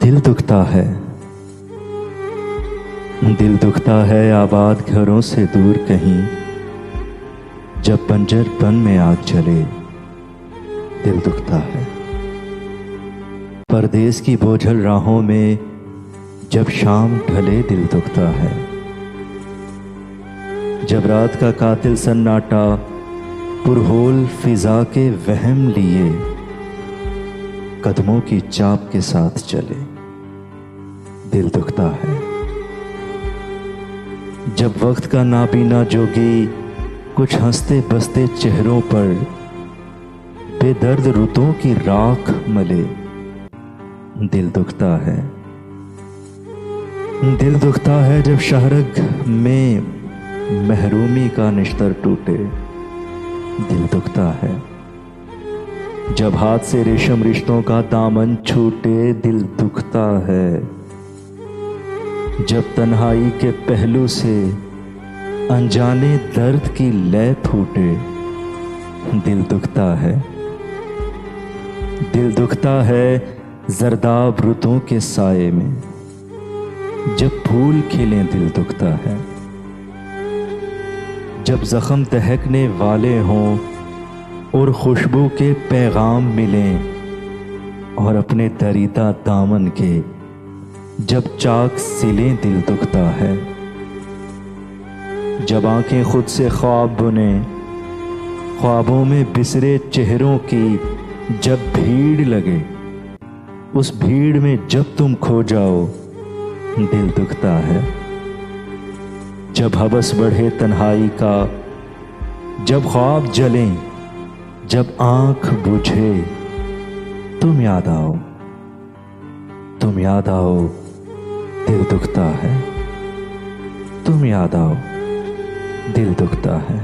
दिल दुखता है, दिल दुखता है आबाद घरों से दूर कहीं, जब बंजरपन में आग जले दिल दुखता है। परदेस की बोझल राहों में जब शाम ढले दिल दुखता है। जब रात का कातिल सन्नाटा पुरहोल फिजा के वहम लिए कदमों की चाप के साथ चले दिल दुखता है। जब वक्त का नाबीना जोगी कुछ हंसते बसते चेहरों पर बेदर्द रुतों की राख मले दिल दुखता है। दिल दुखता है जब शहरग में महरूमी का निश्तर टूटे दिल दुखता है। जब हाथ से रेशम रिश्तों का दामन छूटे दिल दुखता है। जब तन्हाई के पहलू से अनजाने दर्द की लय फूटे दिल दुखता है। दिल दुखता है जरदाब रुतों के साये में जब फूल खिले दिल दुखता है। जब जख्म दहकने वाले हों और खुशबू के पैगाम मिलें और अपने दरीदा दामन के जब चाक सिलें दिल दुखता है। जब आंखें खुद से ख्वाब बुने ख्वाबों में बिसरे चेहरों की जब भीड़ लगे उस भीड़ में जब तुम खो जाओ दिल दुखता है। जब हवस बढ़े तन्हाई का जब ख्वाब जलें जब आंख बुझे तुम याद आओ, तुम याद आओ दिल दुखता है। तुम याद आओ दिल दुखता है।